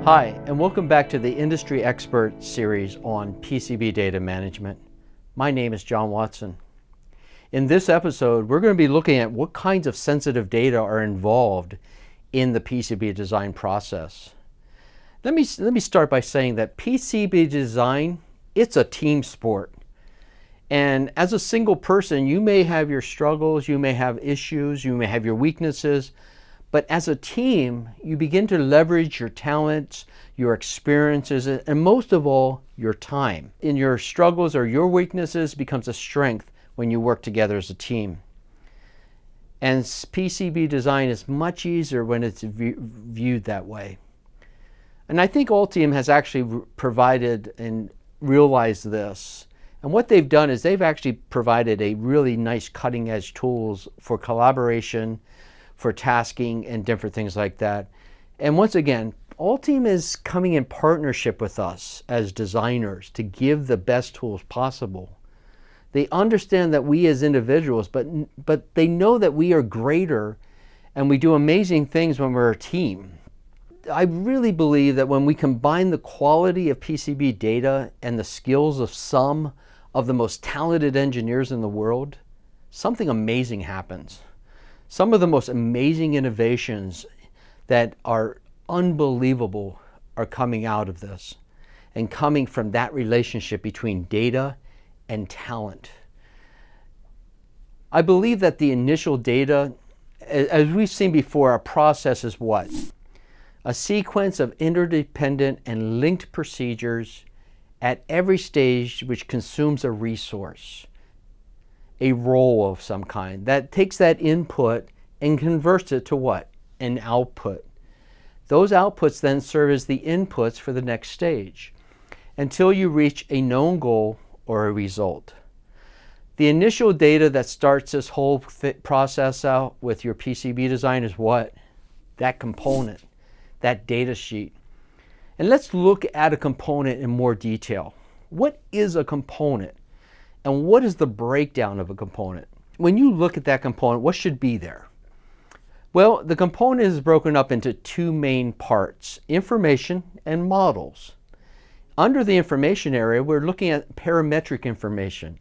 Hi, and welcome back to the Industry Expert series on PCB data management. My name is John Watson. In this episode, we're going to be looking at what kinds of sensitive data are involved in the PCB design process. Let me start by saying that PCB design, it's a team sport. And as a single person, you may have your struggles, you may have issues, you may have your weaknesses, but as a team, you begin to leverage your talents, your experiences, and most of all, your time. In your struggles or your weaknesses becomes a strength when you work together as a team. And PCB design is much easier when it's viewed that way. And I think Altium has actually provided and realized this. And what they've done is they've actually provided a really nice cutting-edge tools for collaboration, for tasking and different things like that. And once again, Altium is coming in partnership with us as designers to give the best tools possible. They understand that we as individuals, but they know that we are greater and we do amazing things when we're a team. I really believe that when we combine the quality of PCB data and the skills of some of the most talented engineers in the world, something amazing happens. Some of the most amazing innovations that are unbelievable are coming out of this and coming from that relationship between data and talent. I believe that the initial data, as we've seen before, a process is what? A sequence of interdependent and linked procedures at every stage which consumes a resource, a role of some kind that takes that input and converts it to what? An output. Those outputs then serve as the inputs for the next stage until you reach a known goal or a result. The initial data that starts this whole process out with your PCB design is what? That component, that data sheet. And let's look at a component in more detail. What is a component? And what is the breakdown of a component? When you look at that component, what should be there? Well, the component is broken up into two main parts, information and models. Under the information area, we're looking at parametric information.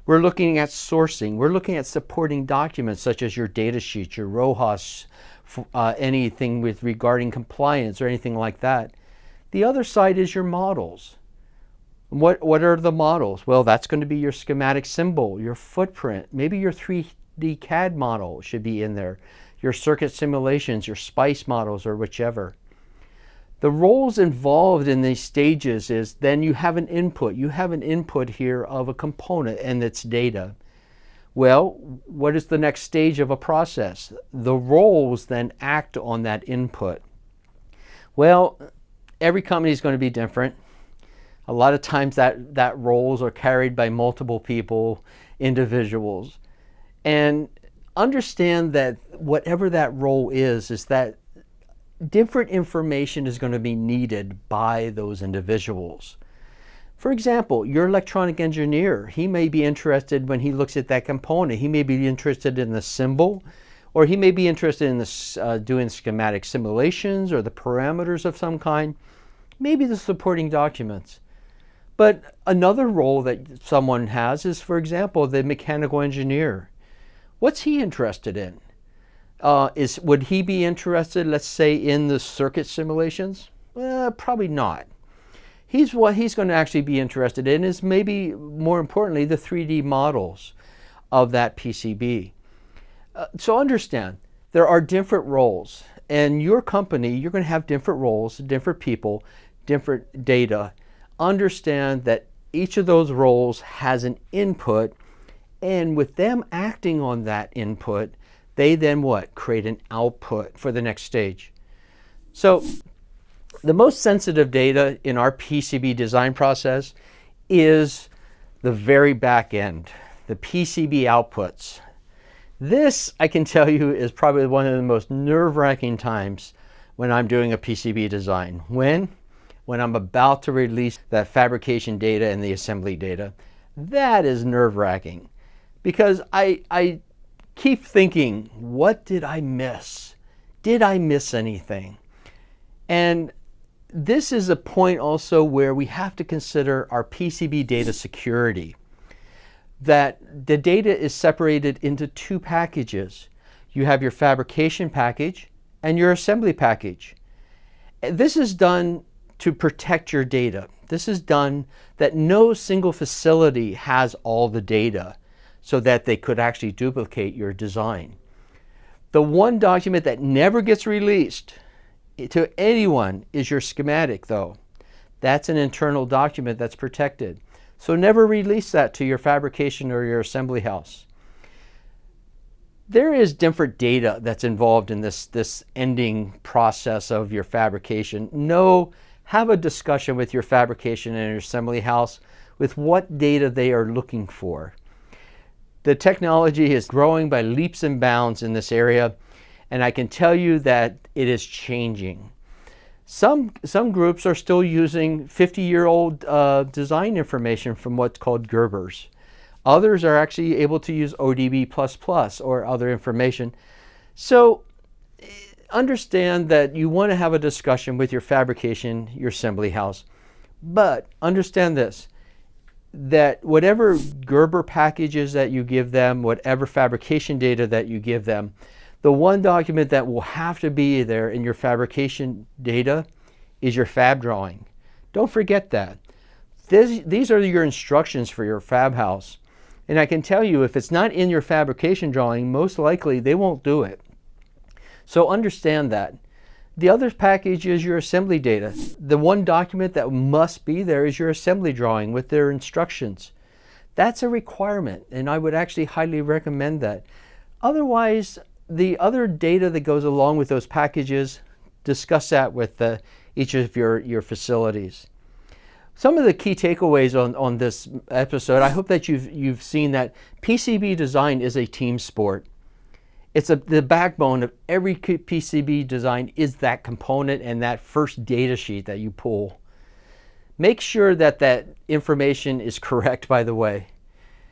We're looking at sourcing. We're looking at supporting documents such as your data sheet, your ROHS, anything with regarding compliance or anything like that. The other side is your models. What are the models? Well, that's going to be your schematic symbol, your footprint, maybe your 3D CAD model should be in there, your circuit simulations, your SPICE models, or whichever. The roles involved in these stages is then you have an input. You have an input here of a component and its data. Well, what is the next stage of a process? The roles then act on that input. Well, every company is going to be different. A lot of times that roles are carried by multiple people, individuals. And understand that whatever that role is that different information is going to be needed by those individuals. For example, your electronic engineer, he may be interested when he looks at that component. He may be interested in the symbol, or he may be interested in doing schematic simulations or the parameters of some kind, maybe the supporting documents. But another role that someone has is, for example, the mechanical engineer. What's he interested in? Would he be interested, let's say, in the circuit simulations? Probably not. What he's going to actually be interested in is maybe, more importantly, the 3D models of that PCB. So understand, there are different roles. And your company, you're going to have different roles, different people, different data. Understand that each of those roles has an input, and with them acting on that input, they then what? Create an output for the next stage. So the most sensitive data in our PCB design process is the very back end, the PCB outputs. This, I can tell you, is probably one of the most nerve-wracking times when I'm doing a PCB design. When I'm about to release that fabrication data and the assembly data. That is nerve-wracking because I keep thinking, what did I miss? Did I miss anything? And This is a point also where we have to consider our PCB data security. That the data is separated into two packages. You have your fabrication package and your assembly package. This is done to protect your data. This is done that no single facility has all the data so that they could actually duplicate your design. The one document that never gets released to anyone is your schematic, though. That's an internal document that's protected. So never release that to your fabrication or your assembly house. There is different data that's involved in this ending process of your fabrication. Have a discussion with your fabrication and your assembly house with what data they are looking for. The technology is growing by leaps and bounds in this area, and I can tell you that it is changing. Some groups are still using 50-year-old design information from what's called Gerbers. Others are actually able to use ODB++ or other information. So understand that you want to have a discussion with your fabrication, your assembly house. But understand this, that whatever Gerber packages that you give them, whatever fabrication data that you give them, the one document that will have to be there in your fabrication data is your fab drawing. Don't forget that. These are your instructions for your fab house. And I can tell you, if it's not in your fabrication drawing, most likely they won't do it. So understand that. The other package is your assembly data. The one document that must be there is your assembly drawing with their instructions. That's a requirement, and I would actually highly recommend that. Otherwise, the other data that goes along with those packages, discuss that with each of your facilities. Some of the key takeaways on this episode, I hope that you've seen that PCB design is a team sport. It's the backbone of every PCB design is that component and that first data sheet that you pull. Make sure that that information is correct, by the way.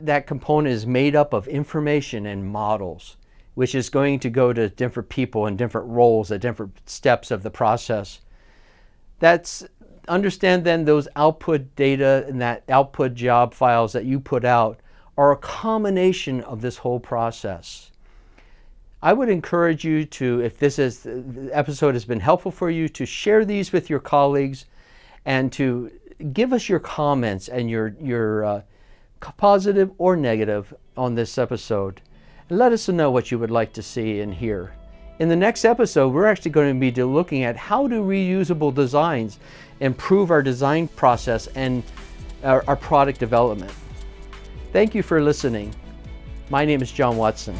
That component is made up of information and models, which is going to go to different people and different roles at different steps of the process. Understand then those output data and that output job files that you put out are a combination of this whole process. I would encourage you to, if the episode has been helpful for you, to share these with your colleagues and to give us your comments and your positive or negative on this episode. Let us know what you would like to see and hear. In the next episode, we're actually going to be looking at how do reusable designs improve our design process and our product development. Thank you for listening. My name is John Watson.